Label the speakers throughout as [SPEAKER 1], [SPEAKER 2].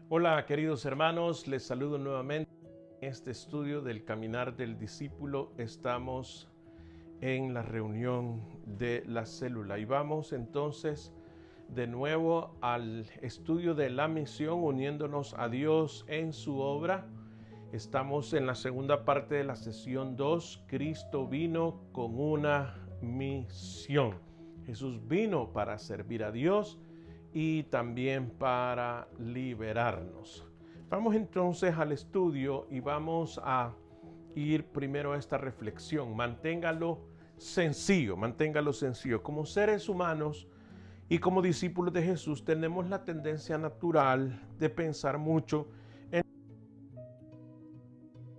[SPEAKER 1] Hola queridos hermanos, les saludo nuevamente en este estudio del Caminar del Discípulo. Estamos en la reunión de la célula y vamos entonces de nuevo al estudio de la misión, uniéndonos a Dios en su obra. Estamos en la segunda parte de la sesión 2. Cristo vino con una misión. Jesús vino para servir a Dios y también para liberarnos. Vamos entonces al estudio y vamos a ir primero a esta reflexión. Manténgalo sencillo. Como seres humanos y como discípulos de Jesús tenemos la tendencia natural de pensar mucho en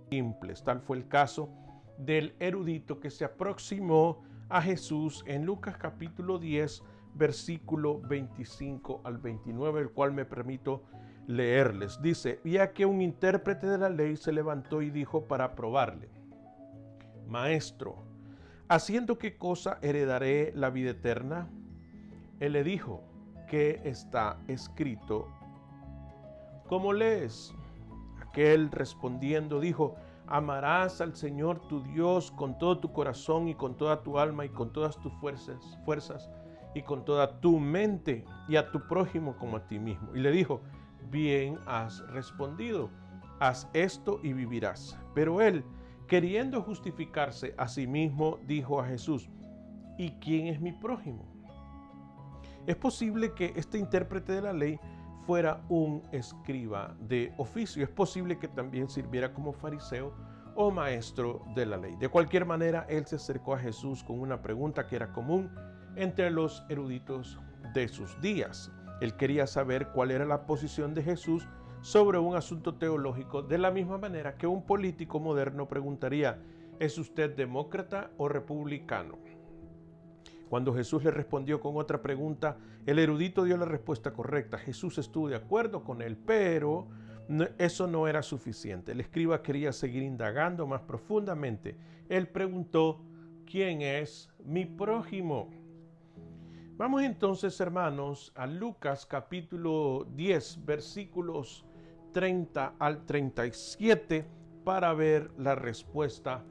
[SPEAKER 1] simples. Tal fue el caso del erudito que se aproximó a Jesús en Lucas capítulo 10, versículo 25 al 29, el cual me permito leerles. Dice: ya que un intérprete de la ley se levantó y dijo para probarle: Maestro, ¿haciendo qué cosa heredaré la vida eterna? Él le dijo: ¿qué está escrito? ¿Cómo lees? Aquel respondiendo dijo: amarás al Señor tu Dios con todo tu corazón y con toda tu alma y con todas tus fuerzas y con toda tu mente, y a tu prójimo como a ti mismo. Y le dijo: bien has respondido, haz esto y vivirás. Pero él, queriendo justificarse a sí mismo, dijo a Jesús: ¿y quién es mi prójimo? Es posible que este intérprete de la ley fuera un escriba de oficio. Es posible que también sirviera como fariseo o maestro de la ley. De cualquier manera, él se acercó a Jesús con una pregunta que era común entre los eruditos de sus días. Él quería saber cuál era la posición de Jesús sobre un asunto teológico, de la misma manera que un político moderno preguntaría: ¿es usted demócrata o republicano? Cuando Jesús le respondió con otra pregunta, el erudito dio la respuesta correcta. Jesús estuvo de acuerdo con él, pero eso no era suficiente. El escriba quería seguir indagando más profundamente. Él preguntó: ¿quién es mi prójimo? Vamos entonces, hermanos, a Lucas capítulo 10, versículos 30 al 37 para ver la respuesta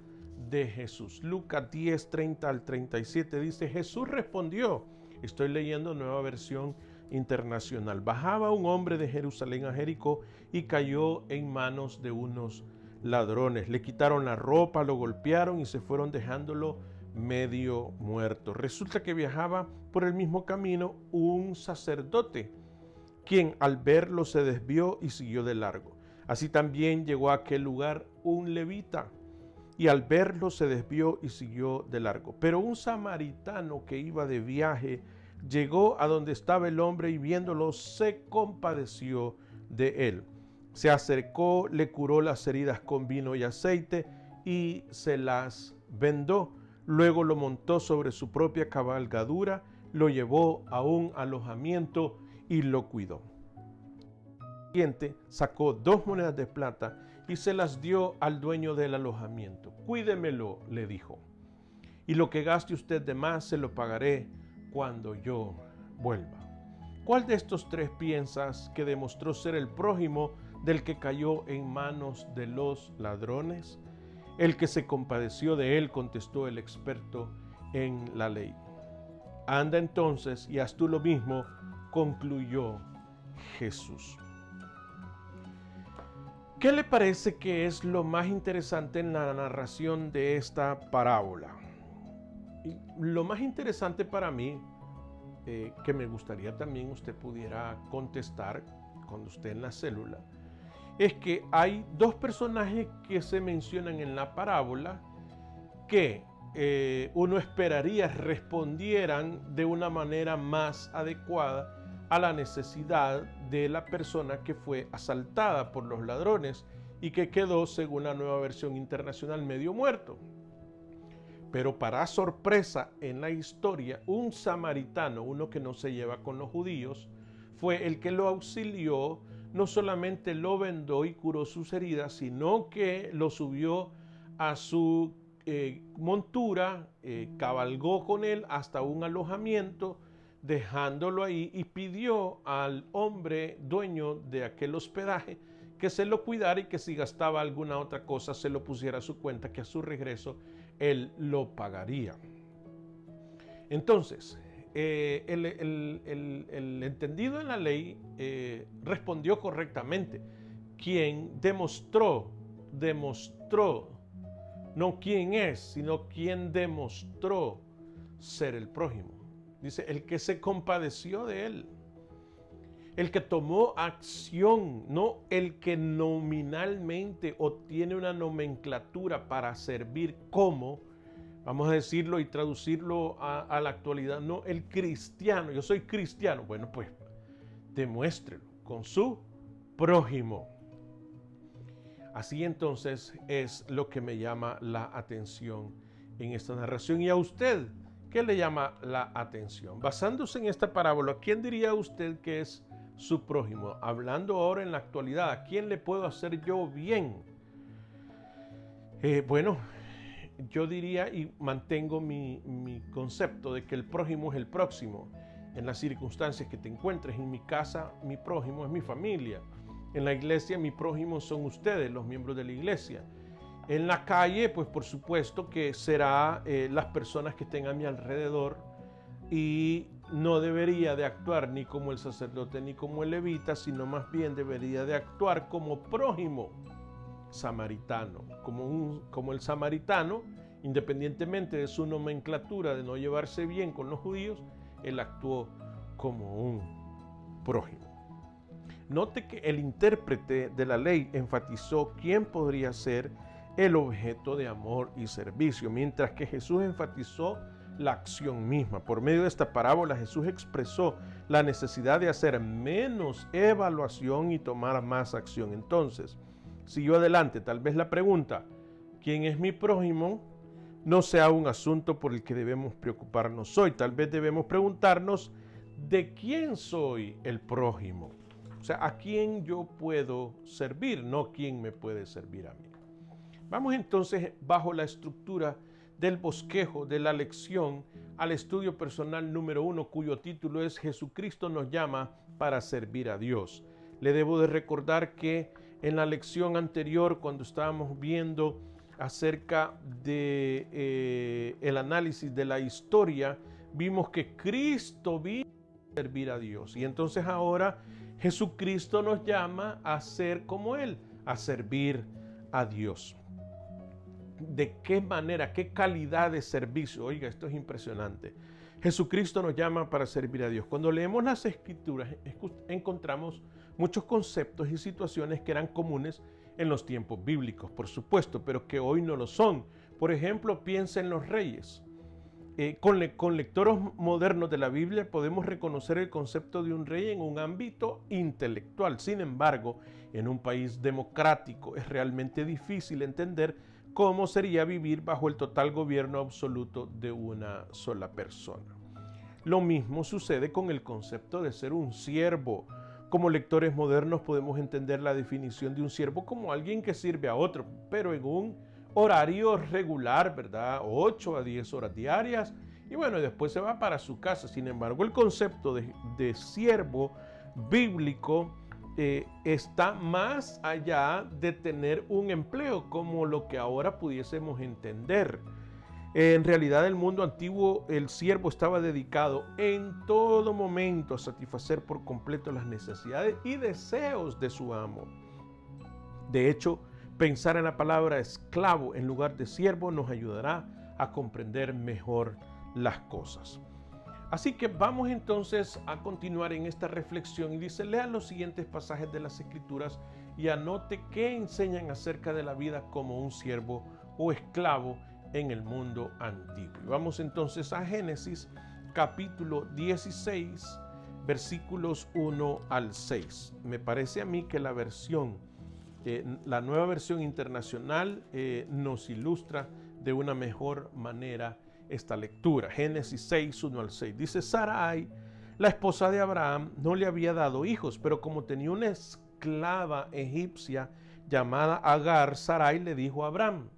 [SPEAKER 1] de Jesús. Lucas 10, 30 al 37 dice: Jesús respondió, estoy leyendo Nueva Versión Internacional: bajaba un hombre de Jerusalén a Jericó y cayó en manos de unos ladrones. Le quitaron la ropa, lo golpearon y se fueron dejándolo medio muerto. Resulta que viajaba por el mismo camino un sacerdote, quien al verlo se desvió y siguió de largo. Así también llegó a aquel lugar un levita, y al verlo se desvió y siguió de largo. Pero un samaritano que iba de viaje llegó a donde estaba el hombre y viéndolo se compadeció de él. Se acercó, le curó las heridas con vino y aceite y se las vendó. Luego lo montó sobre su propia cabalgadura, lo llevó a un alojamiento y lo cuidó. El siguiente sacó 2 monedas de plata y se las dio al dueño del alojamiento. Cuídemelo, le dijo, y lo que gaste usted de más se lo pagaré cuando yo vuelva. ¿Cuál de estos 3 piensas que demostró ser el prójimo del que cayó en manos de los ladrones? El que se compadeció de él, contestó el experto en la ley. Anda entonces y haz tú lo mismo, concluyó Jesús. ¿Qué le parece que es lo más interesante en la narración de esta parábola? Y lo más interesante para mí, que me gustaría también usted pudiera contestar cuando esté en la célula, es que hay 2 personajes que se mencionan en la parábola que uno esperaría respondieran de una manera más adecuada a la necesidad de la persona que fue asaltada por los ladrones y que quedó, según la Nueva Versión Internacional, medio muerto. Pero para sorpresa en la historia, un samaritano, uno que no se lleva con los judíos, fue el que lo auxilió. No solamente lo vendó y curó sus heridas, sino que lo subió a su montura, cabalgó con él hasta un alojamiento dejándolo ahí, y pidió al hombre dueño de aquel hospedaje que se lo cuidara y que si gastaba alguna otra cosa se lo pusiera a su cuenta, que a su regreso él lo pagaría. Entonces, el entendido en la ley respondió correctamente. Quien demostró, no quién es, sino quien demostró ser el prójimo. Dice, el que se compadeció de él, el que tomó acción, no el que nominalmente obtiene una nomenclatura para servir como, vamos a decirlo y traducirlo a la actualidad, no el cristiano, yo soy cristiano, bueno pues demuéstrelo con su prójimo. Así entonces es lo que me llama la atención en esta narración. ¿Y a usted qué le llama la atención? Basándose en esta parábola, ¿quién diría usted que es su prójimo? Hablando ahora en la actualidad, ¿a quién le puedo hacer yo bien? Bueno, yo diría y mantengo mi concepto de que el prójimo es el próximo. En las circunstancias que te encuentres, en mi casa, mi prójimo es mi familia. En la iglesia, mi prójimo son ustedes, los miembros de la iglesia. En la calle, pues por supuesto que será las personas que estén a mi alrededor, y no debería de actuar ni como el sacerdote ni como el levita, sino más bien debería de actuar como prójimo samaritano, como el samaritano, independientemente de su nomenclatura de no llevarse bien con los judíos, él actuó como un prójimo. Note que el intérprete de la ley enfatizó quién podría ser el objeto de amor y servicio, mientras que Jesús enfatizó la acción misma. Por medio de esta parábola, Jesús expresó la necesidad de hacer menos evaluación y tomar más acción. Entonces, siguió adelante. Tal vez la pregunta, ¿quién es mi prójimo?, no sea un asunto por el que debemos preocuparnos hoy. Tal vez debemos preguntarnos, ¿de quién soy el prójimo? O sea, ¿a quién yo puedo servir? No quién me puede servir a mí. Vamos entonces, bajo la estructura del bosquejo de la lección, al estudio personal número 1, cuyo título es Jesucristo nos llama para servir a Dios. Le debo de recordar que en la lección anterior, cuando estábamos viendo acerca de el análisis de la historia, vimos que Cristo vino a servir a Dios. Y entonces ahora Jesucristo nos llama a ser como Él, a servir a Dios. ¿De qué manera, qué calidad de servicio? Oiga, esto es impresionante. Jesucristo nos llama para servir a Dios. Cuando leemos las Escrituras, encontramos muchos conceptos y situaciones que eran comunes en los tiempos bíblicos, por supuesto, pero que hoy no lo son. Por ejemplo, piensa en los reyes. Con lectores modernos de la Biblia podemos reconocer el concepto de un rey en un ámbito intelectual. Sin embargo, en un país democrático es realmente difícil entender cómo sería vivir bajo el total gobierno absoluto de una sola persona. Lo mismo sucede con el concepto de ser un siervo. Como lectores modernos podemos entender la definición de un siervo como alguien que sirve a otro, pero en un horario regular, ¿verdad? 8 a 10 horas diarias, y bueno, después se va para su casa. Sin embargo, el concepto de siervo bíblico está más allá de tener un empleo, como lo que ahora pudiésemos entender. En realidad, en el mundo antiguo, el siervo estaba dedicado en todo momento a satisfacer por completo las necesidades y deseos de su amo. De hecho, pensar en la palabra esclavo en lugar de siervo nos ayudará a comprender mejor las cosas. Así que vamos entonces a continuar en esta reflexión, y dice: lea los siguientes pasajes de las Escrituras y anote qué enseñan acerca de la vida como un siervo o esclavo en el mundo antiguo. Y vamos entonces a Génesis capítulo 16, versículos 1 al 6. Me parece a mí que la nueva versión internacional nos ilustra de una mejor manera esta lectura. Génesis 6, 1 al 6. Dice: Sarai, la esposa de Abraham, no le había dado hijos, pero como tenía una esclava egipcia llamada Agar, Sarai le dijo a Abraham: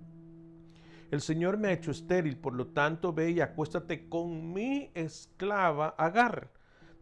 [SPEAKER 1] el Señor me ha hecho estéril, por lo tanto ve y acuéstate con mi esclava Agar.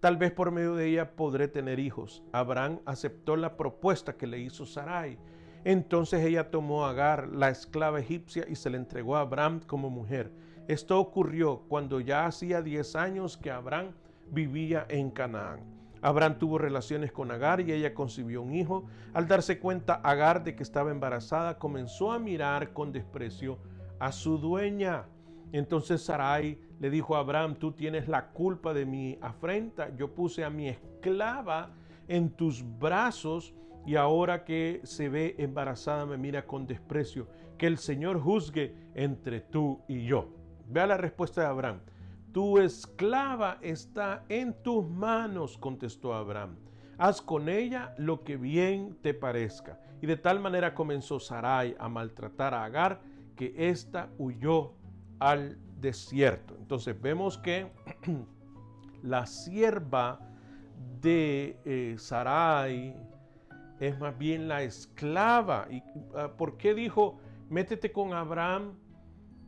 [SPEAKER 1] Tal vez por medio de ella podré tener hijos. Abraham aceptó la propuesta que le hizo Sarai. Entonces ella tomó a Agar, la esclava egipcia, y se la entregó a Abraham como mujer. Esto ocurrió cuando ya hacía 10 años que Abraham vivía en Canaán. Abraham tuvo relaciones con Agar y ella concibió un hijo. Al darse cuenta Agar de que estaba embarazada, comenzó a mirar con desprecio a su dueña. Entonces Sarai le dijo a Abraham: tú tienes la culpa de mi afrenta. Yo puse a mi esclava en tus brazos y ahora que se ve embarazada me mira con desprecio. Que el Señor juzgue entre tú y yo. Vea la respuesta de Abraham. Tu esclava está en tus manos, contestó Abraham. Haz con ella lo que bien te parezca. Y de tal manera comenzó Sarai a maltratar a Agar, que ésta huyó al desierto. Entonces vemos que la sierva de Sarai es más bien la esclava. ¿Y por qué dijo métete con Abraham?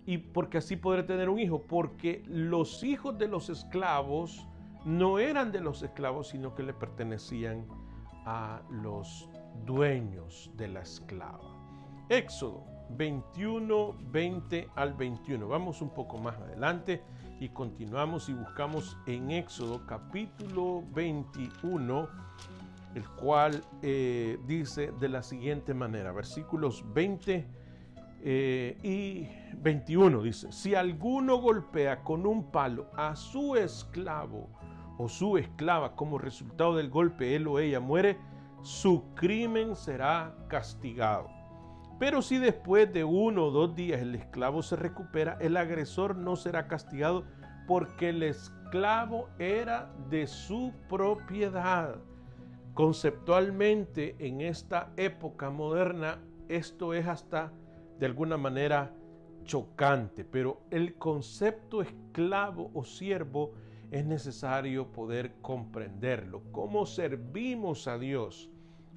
[SPEAKER 1] Y porque así podré tener un hijo. Porque los hijos de los esclavos no eran de los esclavos, sino que le pertenecían a los dueños de la esclava. Éxodo 21, 20 al 21. Vamos un poco más adelante y continuamos y buscamos en Éxodo capítulo 21, el cual dice de la siguiente manera, versículos 20 y 21 dice: si alguno golpea con un palo a su esclavo o su esclava, como resultado del golpe él o ella muere, su crimen será castigado. Pero si después de 1 o 2 días el esclavo se recupera, el agresor no será castigado, porque el esclavo era de su propiedad. Conceptualmente, en esta época moderna, esto es hasta de alguna manera chocante, pero el concepto esclavo o siervo es necesario poder comprenderlo. ¿Cómo servimos a Dios?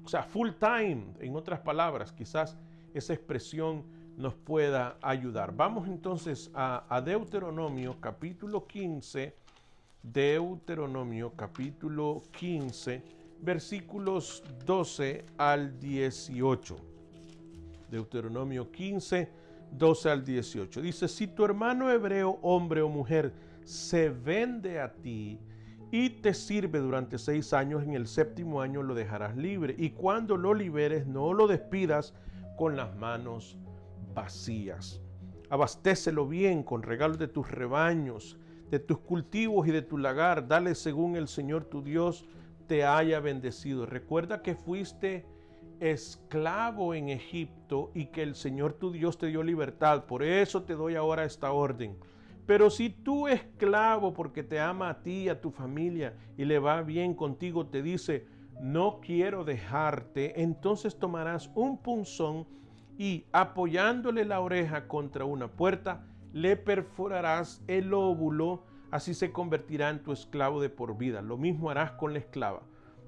[SPEAKER 1] O sea, full time, en otras palabras, quizás esa expresión nos pueda ayudar. Vamos entonces a Deuteronomio capítulo 15, Deuteronomio capítulo 15, versículos 12 al 18. Deuteronomio 15, 12 al 18. Dice: si tu hermano hebreo, hombre o mujer, se vende a ti y te sirve durante 6 años, en el 7º año lo dejarás libre. Y cuando lo liberes, no lo despidas con las manos vacías. Abastécelo bien con regalos de tus rebaños, de tus cultivos y de tu lagar. Dale según el Señor tu Dios te haya bendecido. Recuerda que fuiste esclavo en Egipto y que el Señor tu Dios te dio libertad. Por eso te doy ahora esta orden. Pero si tu esclavo, porque te ama a ti y a tu familia y le va bien contigo, te dice: no quiero dejarte, entonces tomarás un punzón y, apoyándole la oreja contra una puerta, le perforarás el óvulo. Así se convertirá en tu esclavo de por vida. Lo mismo harás con la esclava.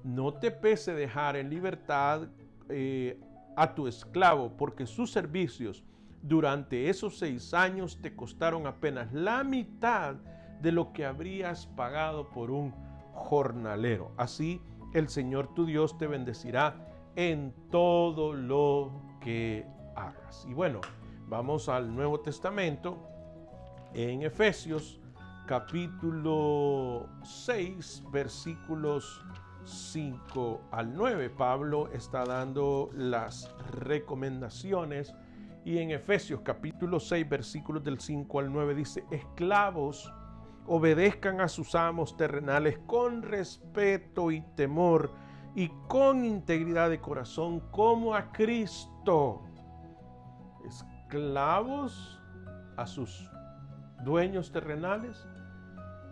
[SPEAKER 1] No te pese dejar en libertad a tu esclavo, porque sus servicios durante esos 6 años te costaron apenas la mitad de lo que habrías pagado por un jornalero. Así el Señor tu Dios te bendecirá en todo lo que hagas. Y bueno, vamos al Nuevo Testamento, en Efesios capítulo 6, versículos 5 al 9. Pablo está dando las recomendaciones y en Efesios capítulo 6, versículos del 5 al 9 dice: esclavos, obedezcan a sus amos terrenales con respeto y temor y con integridad de corazón, como a Cristo. Esclavos a sus dueños terrenales.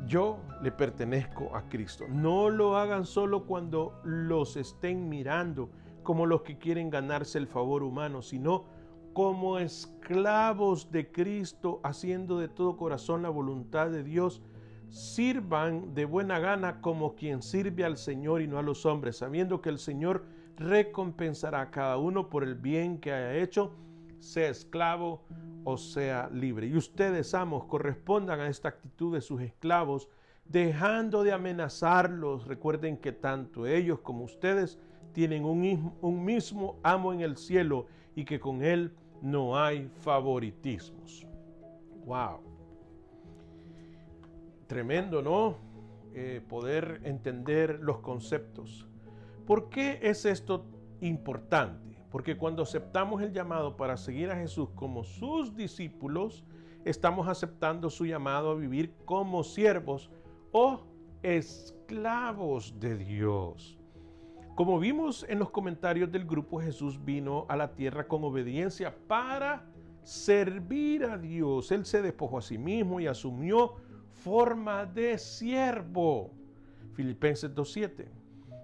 [SPEAKER 1] Yo le pertenezco a Cristo. No lo hagan solo cuando los estén mirando, como los que quieren ganarse el favor humano, sino como esclavos de Cristo, haciendo de todo corazón la voluntad de Dios. Sirvan de buena gana como quien sirve al Señor y no a los hombres, sabiendo que el Señor recompensará a cada uno por el bien que haya hecho, sea esclavo o sea libre. Y ustedes, amos, correspondan a esta actitud de sus esclavos, dejando de amenazarlos. Recuerden que tanto ellos como ustedes tienen un mismo amo en el cielo y que con él no hay favoritismos. ¡Wow! Tremendo, ¿no? Poder entender los conceptos. ¿Por qué es esto importante? Porque cuando aceptamos el llamado para seguir a Jesús como sus discípulos, estamos aceptando su llamado a vivir como siervos o esclavos de Dios. Como vimos en los comentarios del grupo, Jesús vino a la tierra con obediencia para servir a Dios. Él se despojó a sí mismo y asumió forma de siervo. Filipenses 2:7.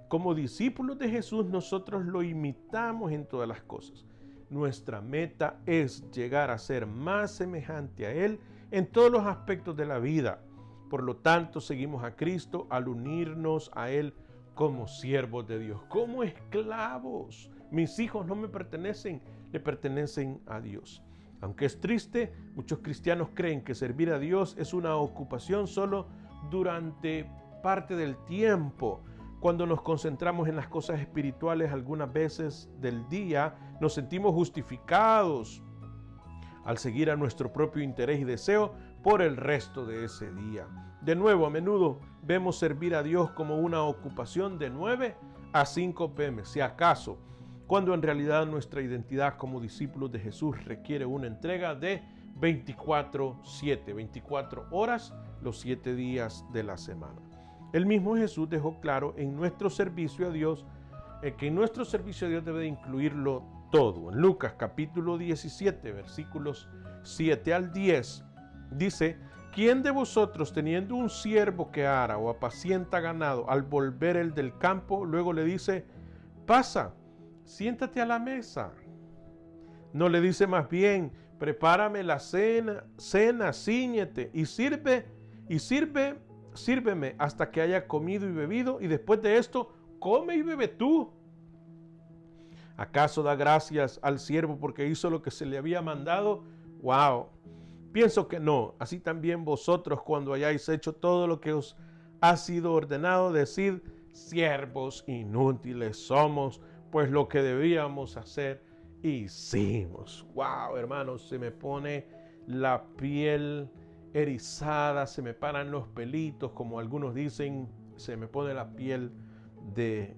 [SPEAKER 1] Como discípulos de Jesús, nosotros lo imitamos en todas las cosas. Nuestra meta es llegar a ser más semejante a Él en todos los aspectos de la vida. Por lo tanto, seguimos a Cristo al unirnos a Él como siervos de Dios, como esclavos. Mis hijos no me pertenecen, le pertenecen a Dios. Aunque es triste, muchos cristianos creen que servir a Dios es una ocupación solo durante parte del tiempo. Cuando nos concentramos en las cosas espirituales algunas veces del día, nos sentimos justificados al seguir a nuestro propio interés y deseo por el resto de ese día. De nuevo, a menudo vemos servir a Dios como una ocupación de 9 a 5 p.m., si acaso, cuando en realidad nuestra identidad como discípulos de Jesús requiere una entrega de 24/7, 24 horas los 7 días de la semana. El mismo Jesús dejó claro en nuestro servicio a Dios que nuestro servicio a Dios debe de incluirlo todo. En Lucas capítulo 17, versículos 7 al 10, dice: ¿Quién de vosotros, teniendo un siervo que ara o apacienta ganado, al volver el del campo, luego le dice: pasa, siéntate a la mesa? No le dice más bien: prepárame la cena, cíñete y sírveme hasta que haya comido y bebido, y después de esto, come y bebe tú. ¿Acaso da gracias al siervo porque hizo lo que se le había mandado? ¡Wow! Pienso que no. Así también vosotros, cuando hayáis hecho todo lo que os ha sido ordenado, decid: siervos inútiles somos, pues lo que debíamos hacer hicimos. ¡Wow, hermanos! Se me pone la piel erizada, se me paran los pelitos, como algunos dicen, se me pone la piel de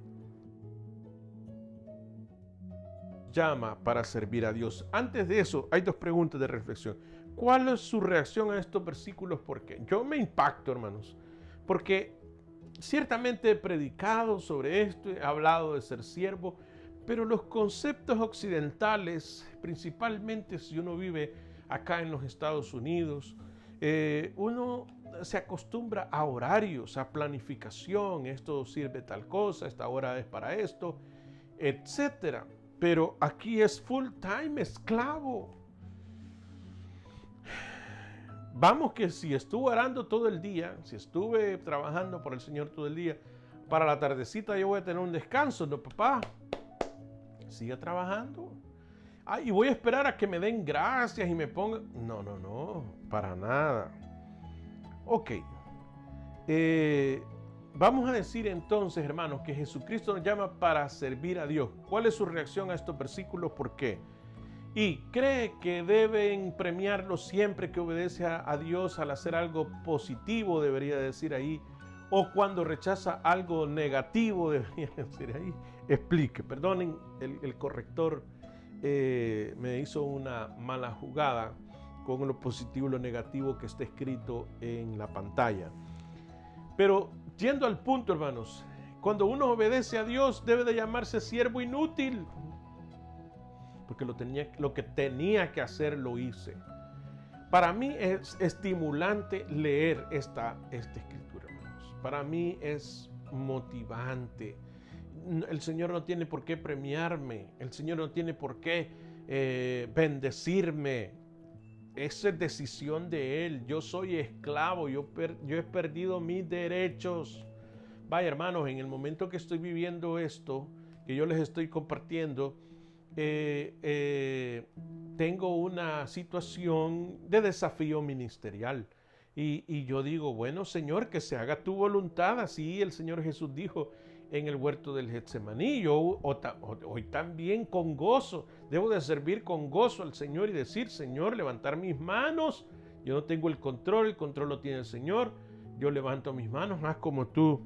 [SPEAKER 1] llama para servir a Dios. Antes de eso, hay dos preguntas de reflexión. ¿Cuál es su reacción a estos versículos? ¿Por qué? Yo me impacto, hermanos, porque ciertamente he predicado sobre esto, he hablado de ser siervo, pero los conceptos occidentales, principalmente si uno vive acá en los Estados Unidos, uno se acostumbra a horarios, a planificación. Esto sirve tal cosa, esta hora es para esto, etcétera. Pero aquí es full time esclavo. Vamos, que si estuve orando todo el día, si estuve trabajando por el Señor todo el día, para la tardecita yo voy a tener un descanso. No, papá, siga trabajando. Y voy a esperar a que me den gracias y me pongan. No, para nada. Ok. Vamos a decir entonces, hermanos, que Jesucristo nos llama para servir a Dios. ¿Cuál es su reacción a estos versículos? ¿Por qué? Y cree que deben premiarlo siempre que obedece a Dios al hacer algo positivo, debería decir ahí, o cuando rechaza algo negativo, debería decir ahí. Explique, perdonen, el corrector me hizo una mala jugada con lo positivo y lo negativo que está escrito en la pantalla. Pero yendo al punto, hermanos, cuando uno obedece a Dios debe de llamarse siervo inútil, porque lo que tenía que hacer lo hice. Para mí es estimulante leer esta escritura, hermanos. Para mí es motivante. El Señor no tiene por qué premiarme, el Señor no tiene por qué bendecirme. Esa es decisión de Él. Yo soy esclavo, yo he perdido mis derechos. Vaya, hermanos, en el momento que estoy viviendo esto, que yo les estoy compartiendo, tengo una situación de desafío ministerial. Y yo digo, bueno, Señor, que se haga tu voluntad. Así el Señor Jesús dijo en el huerto del Getsemaní. Yo hoy también con gozo, debo de servir con gozo al Señor y decir, Señor, levantar mis manos. Yo no tengo el control lo tiene el Señor. Yo levanto mis manos, haz como tú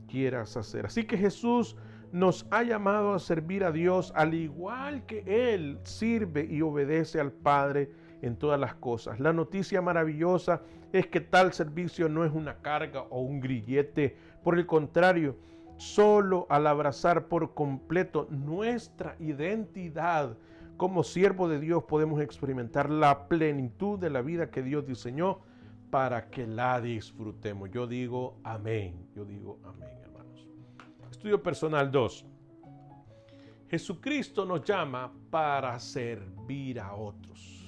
[SPEAKER 1] quieras hacer. Así que Jesús nos ha llamado a servir a Dios al igual que Él sirve y obedece al Padre en todas las cosas. La noticia maravillosa es que tal servicio no es una carga o un grillete. Por el contrario, solo al abrazar por completo nuestra identidad como siervo de Dios podemos experimentar la plenitud de la vida que Dios diseñó para que la disfrutemos. Yo digo amén, hermanos. Estudio personal 2. Jesucristo nos llama para servir a otros.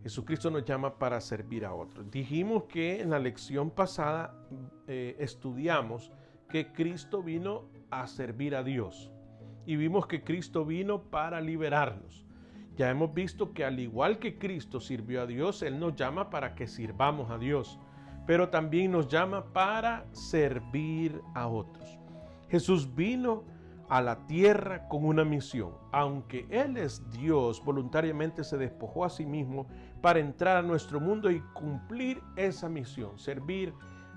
[SPEAKER 1] Jesucristo nos llama para servir a otros. Dijimos que en la lección pasada estudiamos que Cristo vino a servir a Dios y vimos que Cristo vino para liberarnos. Ya hemos visto que al igual que Cristo sirvió a Dios, Él nos llama para que sirvamos a Dios, pero también nos llama para servir a otros. Jesús vino a la tierra con una misión. Aunque Él es Dios, voluntariamente se despojó a sí mismo para entrar a nuestro mundo y cumplir esa misión, servir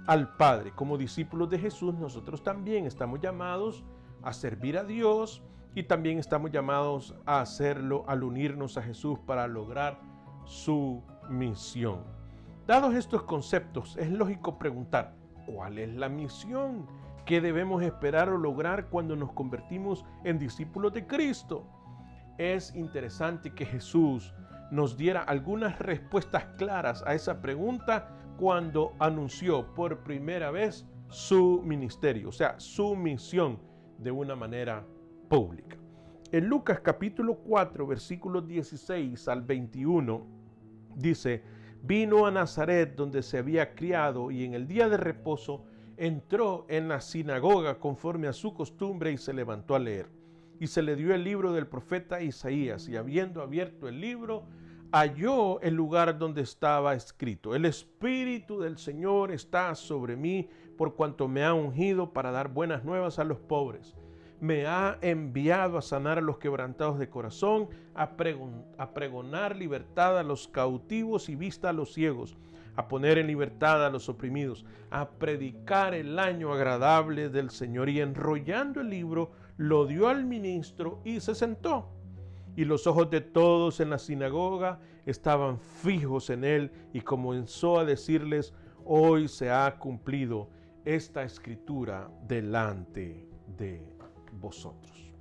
[SPEAKER 1] al Padre. Como discípulos de Jesús, nosotros también estamos llamados a servir a Dios y también estamos llamados a hacerlo al unirnos a Jesús para lograr su misión. Dados estos conceptos, es lógico preguntar, ¿cuál es la misión que debemos esperar o lograr cuando nos convertimos en discípulos de Cristo? Es interesante que Jesús nos diera algunas respuestas claras a esa pregunta cuando anunció por primera vez su ministerio, o sea, su misión de una manera pública. En Lucas capítulo 4, versículos 16 al 21, dice, vino a Nazaret donde se había criado y en el día de reposo entró en la sinagoga conforme a su costumbre y se levantó a leer. Y se le dio el libro del profeta Isaías y habiendo abierto el libro, halló el lugar donde estaba escrito, el Espíritu del Señor está sobre mí por cuanto me ha ungido para dar buenas nuevas a los pobres. Me ha enviado a sanar a los quebrantados de corazón, a pregonar libertad a los cautivos y vista a los ciegos, a poner en libertad a los oprimidos, a predicar el año agradable del Señor. Y enrollando el libro, lo dio al ministro y se sentó. Y los ojos de todos en la sinagoga estaban fijos en él y comenzó a decirles, hoy se ha cumplido esta escritura delante de vosotros.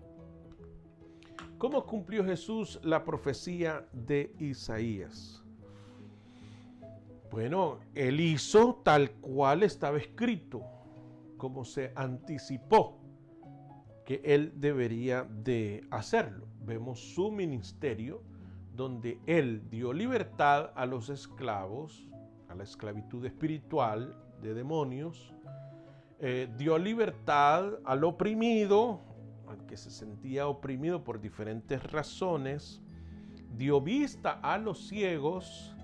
[SPEAKER 1] ¿Cómo cumplió Jesús la profecía de Isaías? Bueno, Él hizo tal cual estaba escrito, como se anticipó que Él debería de hacerlo. Vemos su ministerio donde Él dio libertad a los esclavos, a la esclavitud espiritual de demonios, dio libertad al oprimido, al que se sentía oprimido por diferentes razones, dio vista a los ciegos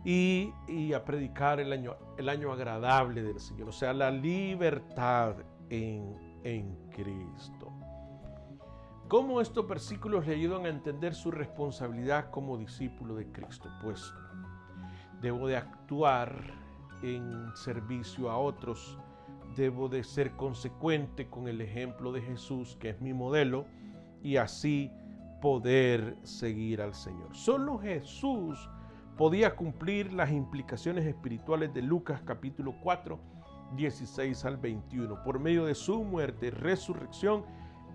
[SPEAKER 1] y a predicar el año agradable del Señor, o sea, la libertad en Cristo. ¿Cómo estos versículos le ayudan a entender su responsabilidad como discípulo de Cristo? Pues debo de actuar en servicio a otros, debo de ser consecuente con el ejemplo de Jesús, que es mi modelo, y así poder seguir al Señor. Solo Jesús podía cumplir las implicaciones espirituales de Lucas capítulo 4, 16 al 21. Por medio de su muerte y resurrección,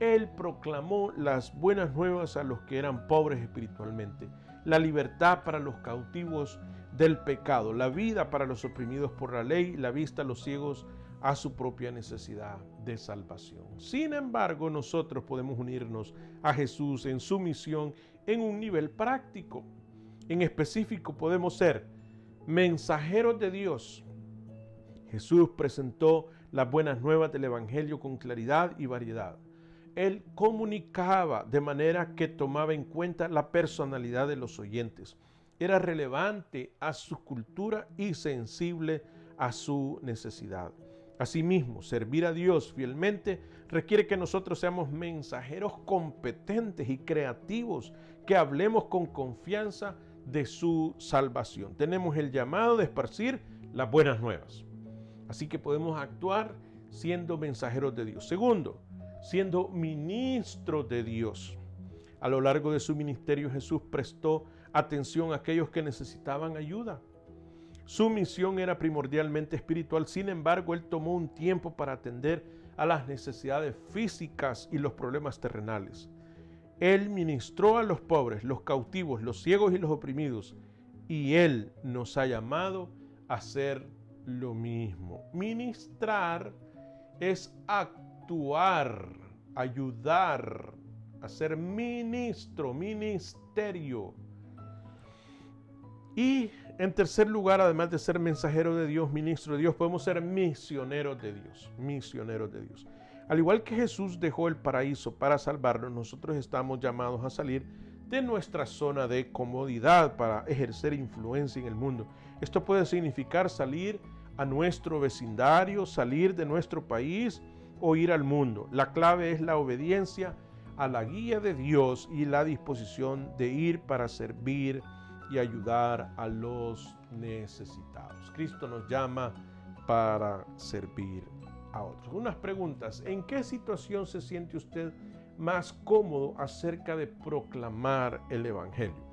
[SPEAKER 1] Él proclamó las buenas nuevas a los que eran pobres espiritualmente, la libertad para los cautivos del pecado, la vida para los oprimidos por la ley, la vista a los ciegos a su propia necesidad de salvación. Sin embargo, nosotros podemos unirnos a Jesús en su misión en un nivel práctico. En específico, podemos ser mensajeros de Dios. Jesús presentó las buenas nuevas del Evangelio con claridad y variedad. Él comunicaba de manera que tomaba en cuenta la personalidad de los oyentes. era relevante a su cultura y sensible a su necesidad. Asimismo, servir a Dios fielmente requiere que nosotros seamos mensajeros competentes y creativos, que hablemos con confianza de su salvación. Tenemos el llamado de esparcir las buenas nuevas. Así que podemos actuar siendo mensajeros de Dios. Segundo, siendo ministros de Dios. A lo largo de su ministerio, Jesús prestó atención a aquellos que necesitaban ayuda. Su misión era primordialmente espiritual, sin embargo, Él tomó un tiempo para atender a las necesidades físicas y los problemas terrenales. Él ministró a los pobres, los cautivos, los ciegos y los oprimidos, y Él nos ha llamado a hacer lo mismo. Ministrar es actuar, ayudar, a ser ministro, ministerio. Y en tercer lugar, además de ser mensajero de Dios, ministro de Dios, podemos ser misioneros de Dios, misioneros de Dios. Al igual que Jesús dejó el paraíso para salvarnos, nosotros estamos llamados a salir de nuestra zona de comodidad para ejercer influencia en el mundo. Esto puede significar salir a nuestro vecindario, salir de nuestro país o ir al mundo. La clave es la obediencia a la guía de Dios y la disposición de ir para servir y ayudar a los necesitados. Cristo nos llama para servir a otros. Unas preguntas. ¿En qué situación se siente usted más cómodo acerca de proclamar el Evangelio?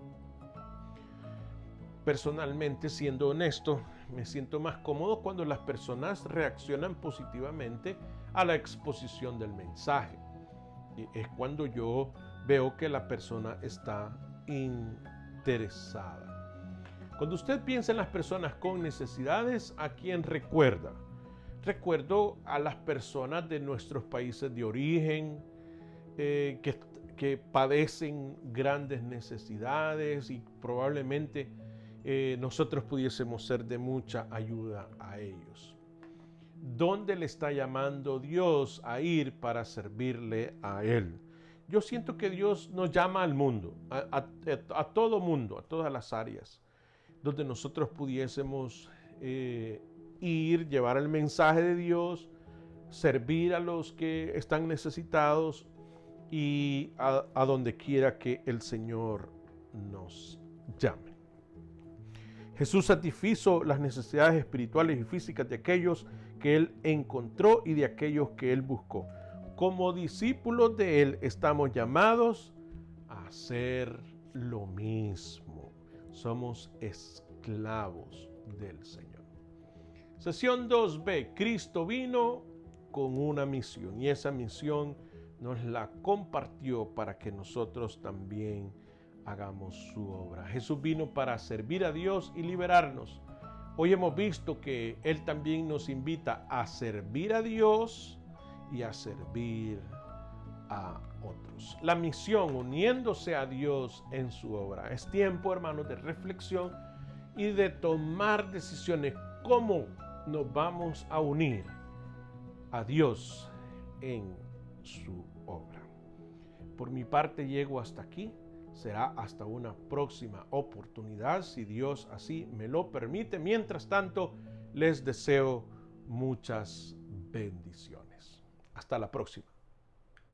[SPEAKER 1] Personalmente, siendo honesto, me siento más cómodo cuando las personas reaccionan positivamente a la exposición del mensaje. Es cuando yo veo que la persona está interesada. Cuando usted piensa en las personas con necesidades, ¿a quién recuerda? Recuerdo a las personas de nuestros países de origen que padecen grandes necesidades y probablemente nosotros pudiésemos ser de mucha ayuda a ellos. ¿Dónde le está llamando Dios a ir para servirle a Él? Yo siento que Dios nos llama al mundo, a todo mundo, a todas las áreas, donde nosotros pudiésemos ir, llevar el mensaje de Dios, servir a los que están necesitados y a donde quiera que el Señor nos llame. Jesús satisfizo las necesidades espirituales y físicas de aquellos que Él encontró y de aquellos que Él buscó. Como discípulos de Él estamos llamados a hacer lo mismo. Somos esclavos del Señor. Sesión 2B. Cristo vino con una misión y esa misión nos la compartió para que nosotros también hagamos su obra. Jesús vino para servir a Dios y liberarnos. Hoy hemos visto que Él también nos invita a servir a Dios y a servir a otros. La misión uniéndose a Dios en su obra. Es tiempo, hermanos, de reflexión y de tomar decisiones. ¿Cómo nos vamos a unir a Dios en su obra? Por mi parte llego hasta aquí. Será hasta una próxima oportunidad, si Dios así me lo permite. Mientras tanto, les deseo muchas bendiciones. Hasta la próxima.